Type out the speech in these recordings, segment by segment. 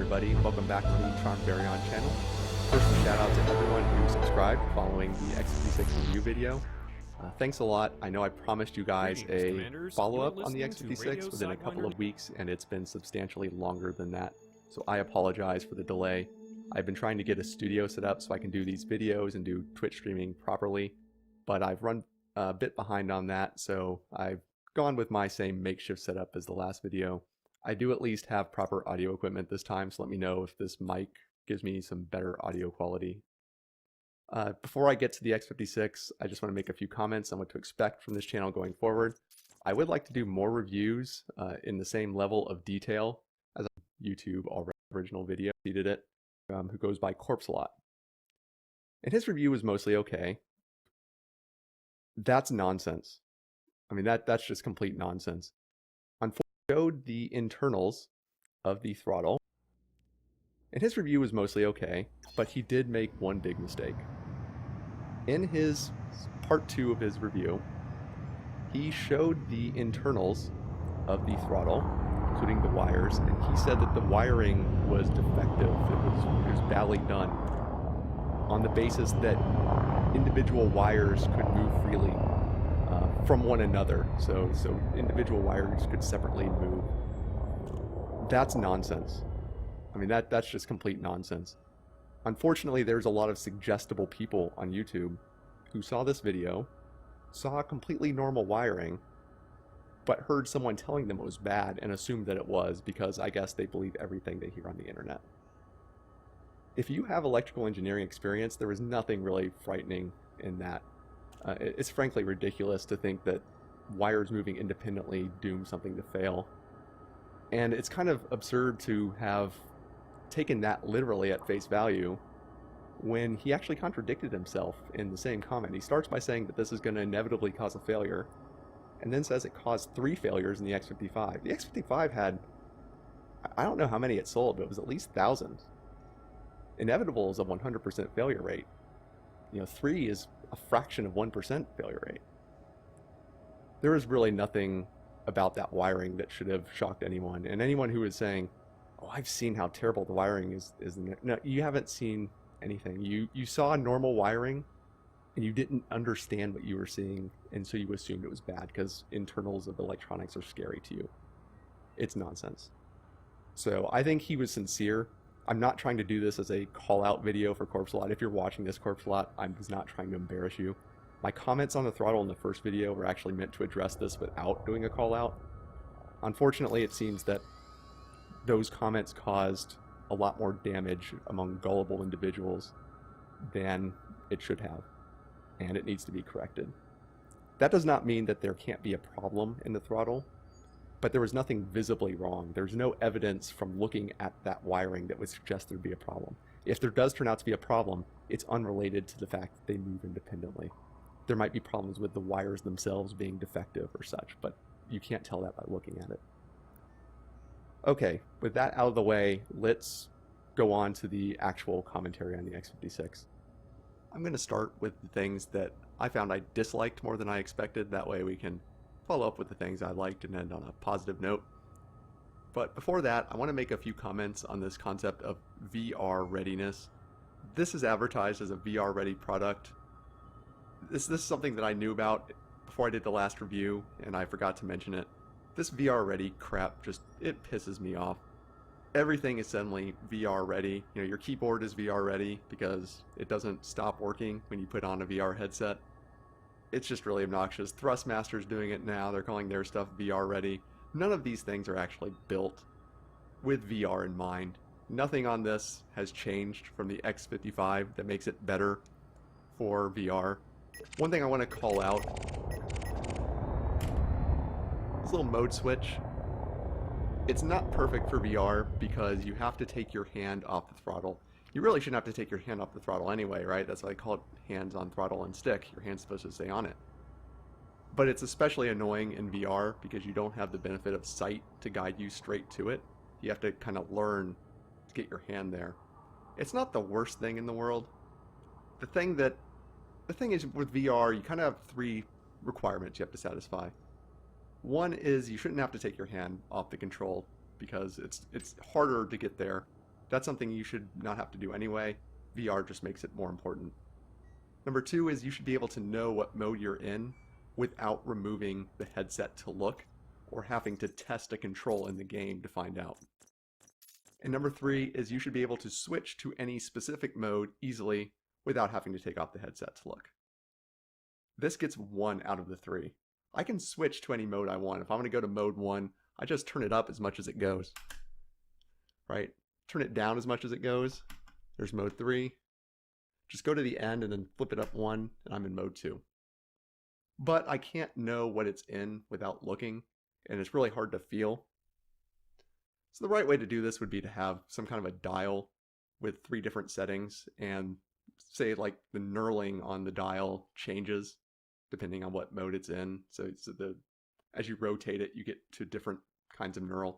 everybody, welcome back to the Schnakenberg channel. First, a shout out to everyone who subscribed following the X56 review video. Thanks a lot. I know I promised you guys a follow-up on the X56 within a couple of weeks, and it's been substantially longer than that, so I apologize for the delay. I've been trying to get a studio set up so I can do these videos and do Twitch streaming properly, but I've run a bit behind on that, so I've gone with my same makeshift setup as the last video. I do at least have proper audio equipment this time, so let me know if this mic gives me some better audio quality. Before I get to the X56, I just want to make a few comments on what to expect from this channel going forward. I would like to do more reviews in the same level of detail as YouTube already original video did it, who goes by Corpse a lot. And his review was mostly okay. That's nonsense. I mean, that's just complete nonsense. Unfortunately, he showed the internals of the throttle, and his review was mostly okay, but he did make one big mistake. In his part 2 of his review, he showed the internals of the throttle, including the wires, and he said that the wiring was defective. It was badly done, on the basis that individual wires could move freely from one another, so individual wires could separately move. That's nonsense. I mean, that's just complete nonsense. Unfortunately, there's a lot of suggestible people on YouTube who saw this video, saw completely normal wiring, but heard someone telling them it was bad and assumed that it was because I guess they believe everything they hear on the internet. If you have electrical engineering experience, there is nothing really frightening in that. It's frankly ridiculous to think that wires moving independently doom something to fail. And it's kind of absurd to have taken that literally at face value when he actually contradicted himself in the same comment. He starts by saying that this is going to inevitably cause a failure, and then says it caused 3 failures in the X55. The X55 had, I don't know how many it sold, but it was at least thousands. Inevitable is a 100% failure rate. 3 is a fraction of 1% failure rate. There is really nothing about that wiring that should have shocked anyone. And anyone who is saying, oh, I've seen how terrible the wiring is in there. No, you haven't seen anything. You saw normal wiring, and you didn't understand what you were seeing, and so you assumed it was bad because internals of electronics are scary to you. It's nonsense. So I think he was sincere. I'm not trying to do this as a call-out video for Corpse a lot. If you're watching this, Corpse a lot, I was not trying to embarrass you. My comments on the throttle in the first video were actually meant to address this without doing a call-out. Unfortunately, it seems that those comments caused a lot more damage among gullible individuals than it should have, and it needs to be corrected. That does not mean that there can't be a problem in the throttle, but there was nothing visibly wrong. There's no evidence from looking at that wiring that would suggest there'd be a problem. If there does turn out to be a problem, it's unrelated to the fact that they move independently. There might be problems with the wires themselves being defective or such, but you can't tell that by looking at it. Okay, with that out of the way, let's go on to the actual commentary on the X56. I'm going to start with the things that I found I disliked more than I expected. That way we can follow up with the things I liked and end on a positive note. But before that, I want to make a few comments on this concept of VR readiness. This is advertised as a VR ready product. This is something that I knew about before I did the last review, and I forgot to mention it. This VR ready crap it pisses me off. Everything is suddenly VR ready. Your keyboard is VR ready because it doesn't stop working when you put on a VR headset. It's just really obnoxious. Thrustmaster's doing it now. They're calling their stuff VR ready. None of these things are actually built with VR in mind. Nothing on this has changed from the X55 that makes it better for VR. One thing I want to call out, this little mode switch. It's not perfect for VR because you have to take your hand off the throttle. You really shouldn't have to take your hand off the throttle anyway, right? That's why I call it hands on throttle and stick. Your hand's supposed to stay on it. But it's especially annoying in VR because you don't have the benefit of sight to guide you straight to it. You have to kind of learn to get your hand there. It's not the worst thing in the world. The thing is with VR, you kind of have 3 requirements you have to satisfy. One is you shouldn't have to take your hand off the control because it's harder to get there. That's something you should not have to do anyway. VR just makes it more important. Number two is you should be able to know what mode you're in without removing the headset to look or having to test a control in the game to find out. And number three is you should be able to switch to any specific mode easily without having to take off the headset to look. This gets 1 out of the 3. I can switch to any mode I want. If I want to go to mode 1, I just turn it up as much as it goes. Right? Turn it down as much as it goes. There's mode 3. Just go to the end and then flip it up 1, and I'm in mode 2. But I can't know what it's in without looking, and it's really hard to feel. So the right way to do this would be to have some kind of a dial with 3 different settings, and say like the knurling on the dial changes depending on what mode it's in. So as you rotate it, you get to different kinds of knurl.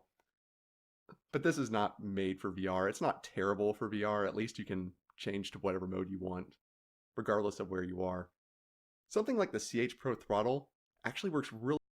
But this is not made for VR. It's not terrible for VR. At least you can change to whatever mode you want, regardless of where you are. Something like the CH Pro throttle actually works really